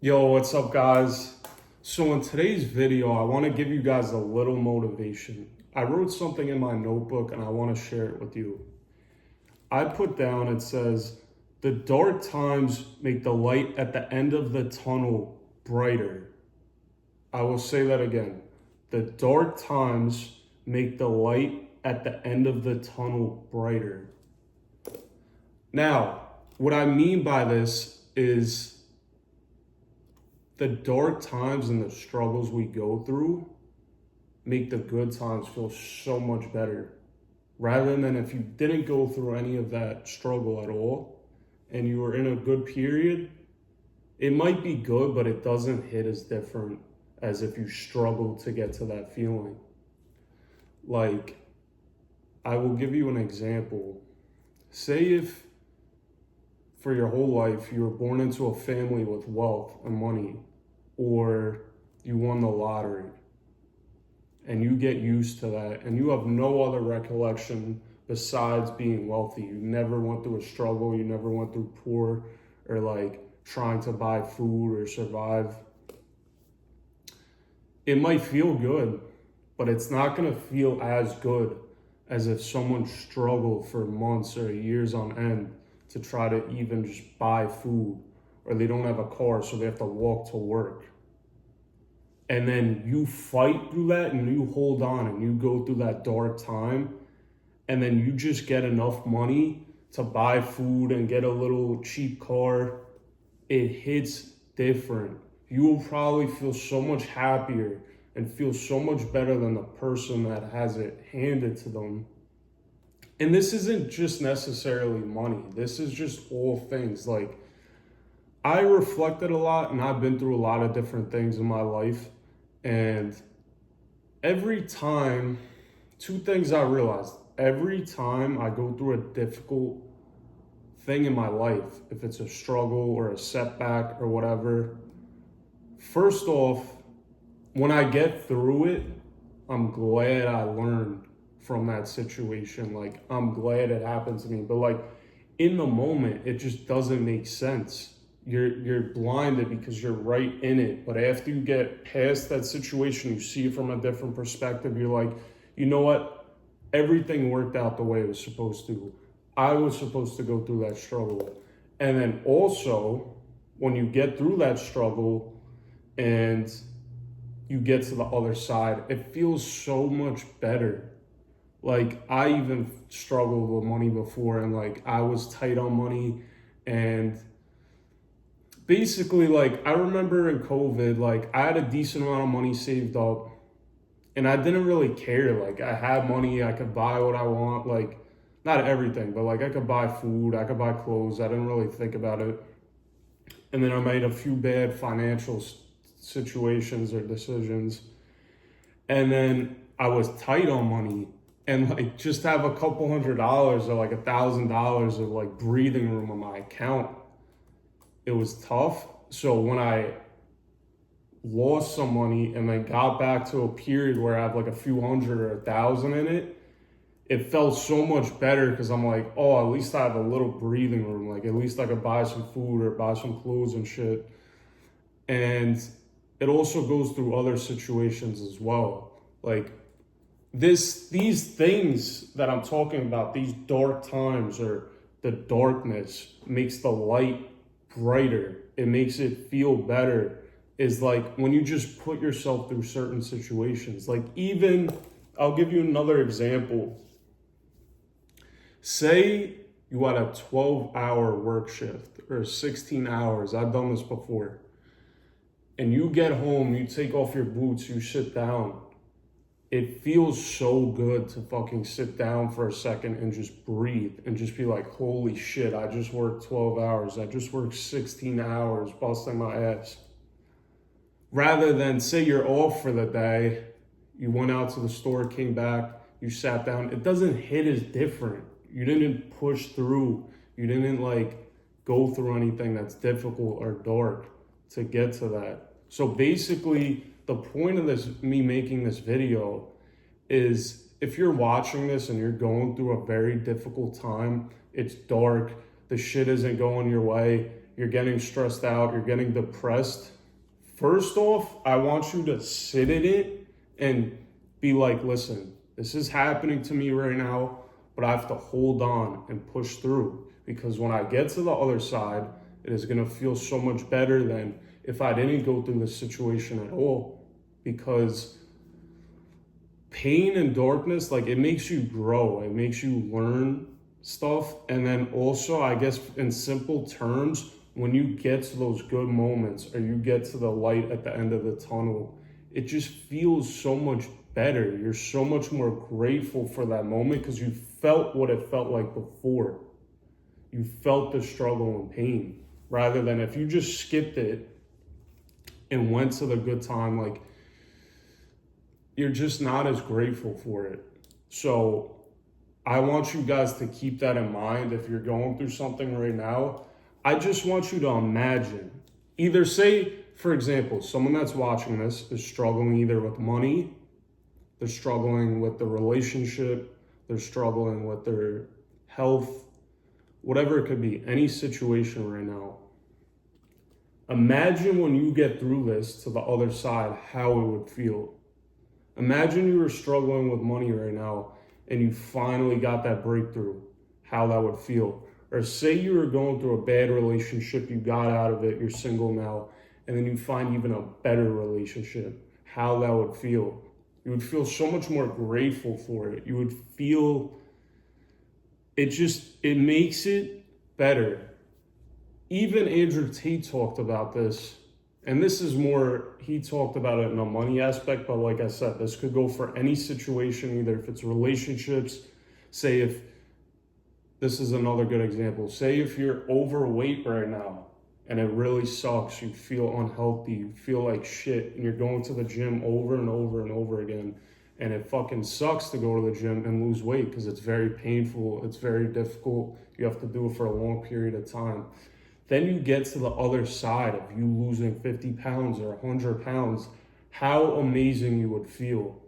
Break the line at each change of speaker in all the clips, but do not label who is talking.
Yo, what's up, guys? So in today's video, I want to give you guys a little motivation. I wrote something in my notebook and I want to share it with you. I put down, it says, the dark times make the light at the end of the tunnel brighter. I will say that again. The dark times make the light at the end of the tunnel brighter. Now, what I mean by this is the dark times and the struggles we go through make the good times feel so much better. Rather than if you didn't go through any of that struggle at all and you were in a good period, it might be good, but it doesn't hit as different as if you struggle to get to that feeling. Like, I will give you an example. Say if for your whole life you were born into a family with wealth and money, or you won the lottery and you get used to that and you have no other recollection besides being wealthy. You never went through a struggle, you never went through poor or like trying to buy food or survive. It might feel good, but it's not going to feel as good as if someone struggled for months or years on end to try to even just buy food, or they don't have a car so they have to walk to work. And then you fight through that and you hold on and you go through that dark time, and then you just get enough money to buy food and get a little cheap car. It hits different. You will probably feel so much happier and feel so much better than the person that has it handed to them. And this isn't just necessarily money. This is just all things. Like, I reflected a lot and I've been through a lot of different things in my life. And every time, two things I realized. Every time I go through a difficult thing in my life, if it's a struggle or a setback or whatever, first off, when I get through it, I'm glad I learned from that situation. Like, I'm glad it happened to me. But like, in the moment, it just doesn't make sense. You're blinded because you're right in it. But after you get past that situation, you see it from a different perspective. You're like, you know what? Everything worked out the way it was supposed to. I was supposed to go through that struggle. And then also, when you get through that struggle and you get to the other side, it feels so much better. Like, I even struggled with money before, and like, I was tight on money. And basically, like, I remember in COVID, like, I had a decent amount of money saved up and I didn't really care. Like, I had money, I could buy what I want, like, not everything, but like, I could buy food, I could buy clothes. I didn't really think about it. And then I made a few bad financial situations or decisions. And then I was tight on money, and like, just have a couple $100 or like $1,000 of like breathing room on my account, it was tough. So when I lost some money and then got back to a period where I have like a few hundred or 1,000 in it, it felt so much better because I'm like, oh, at least I have a little breathing room. Like, at least I could buy some food or buy some clothes and shit. And it also goes through other situations as well. Like, these things that I'm talking about, these dark times or the darkness makes the light brighter. It makes it feel better. Is like when you just put yourself through certain situations. Like, even, I'll give you another example. Say you had a 12-hour work shift or 16 hours. I've done this before. And you get home, you take off your boots, you sit down. It feels so good to fucking sit down for a second and just breathe and just be like, holy shit, I just worked 12 hours. I just worked 16 hours busting my ass. Rather than, say you're off for the day, you went out to the store, came back, you sat down. It doesn't hit as different. You didn't push through. You didn't like go through anything that's difficult or dark to get to that. So basically, the point of this, me making this video, is if you're watching this and you're going through a very difficult time, it's dark, the shit isn't going your way, you're getting stressed out, you're getting depressed, first off, I want you to sit in it and be like, listen, this is happening to me right now, but I have to hold on and push through, because when I get to the other side, it is going to feel so much better than if I didn't go through this situation at all. Because pain and darkness, like, it makes you grow, it makes you learn stuff. And then also, I guess in simple terms, when you get to those good moments or you get to the light at the end of the tunnel, it just feels so much better. You're so much more grateful for that moment because you felt what it felt like before. You felt the struggle and pain, rather than if you just skipped it and went to the good time, like, you're just not as grateful for it. So I want you guys to keep that in mind. If you're going through something right now, I just want you to imagine, either say, for example, someone that's watching this is struggling either with money, they're struggling with the relationship, they're struggling with their health, whatever it could be, any situation right now. Imagine when you get through this to the other side, how it would feel. Imagine you were struggling with money right now and you finally got that breakthrough, how that would feel. Or say you were going through a bad relationship, you got out of it, you're single now, and then you find even a better relationship, how that would feel. You would feel so much more grateful for it. You would feel, it makes it better. Even Andrew Tate talked about this, and this is more, he talked about it in a money aspect, but like I said, this could go for any situation, either if it's relationships, say if, this is another good example, say if you're overweight right now, and it really sucks, you feel unhealthy, you feel like shit, and you're going to the gym over and over and over again, and it fucking sucks to go to the gym and lose weight because it's very painful, it's very difficult, you have to do it for a long period of time. Then you get to the other side of you losing 50 pounds or 100 pounds, how amazing you would feel.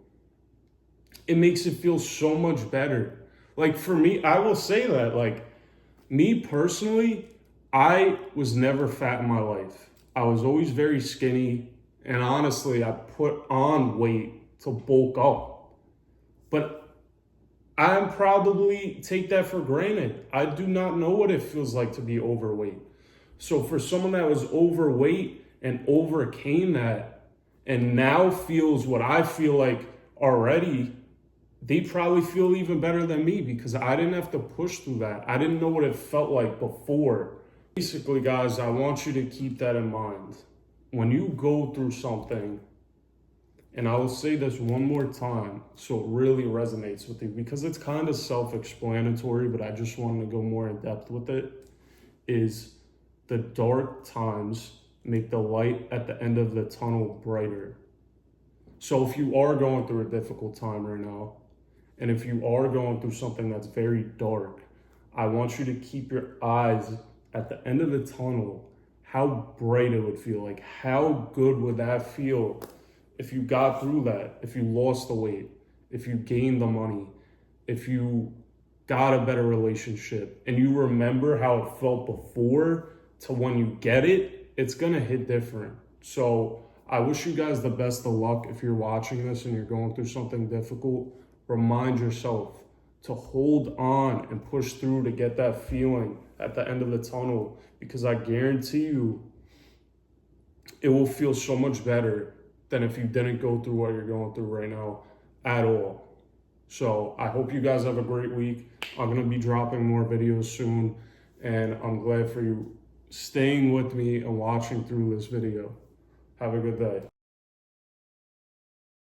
It makes it feel so much better. Like for me, I will say that, like, me personally, I was never fat in my life. I was always very skinny, and honestly, I put on weight to bulk up. But I probably take that for granted. I do not know what it feels like to be overweight. So for someone that was overweight and overcame that and now feels what I feel like already, they probably feel even better than me because I didn't have to push through that. I didn't know what it felt like before. Basically, guys, I want you to keep that in mind. When you go through something, and I will say this one more time so it really resonates with you, because it's kind of self-explanatory, but I just wanted to go more in depth with it, is the dark times make the light at the end of the tunnel brighter. So if you are going through a difficult time right now, and if you are going through something that's very dark, I want you to keep your eyes at the end of the tunnel, how bright it would feel. Like, how good would that feel if you got through that, if you lost the weight, if you gained the money, if you got a better relationship, and you remember how it felt before to when you get it, it's gonna hit different. So I wish you guys the best of luck. If you're watching this and you're going through something difficult, remind yourself to hold on and push through to get that feeling at the end of the tunnel, because I guarantee you it will feel so much better than if you didn't go through what you're going through right now at all. So I hope you guys have a great week. I'm gonna be dropping more videos soon, and I'm glad for you staying with me and watching through this video. Have a good day.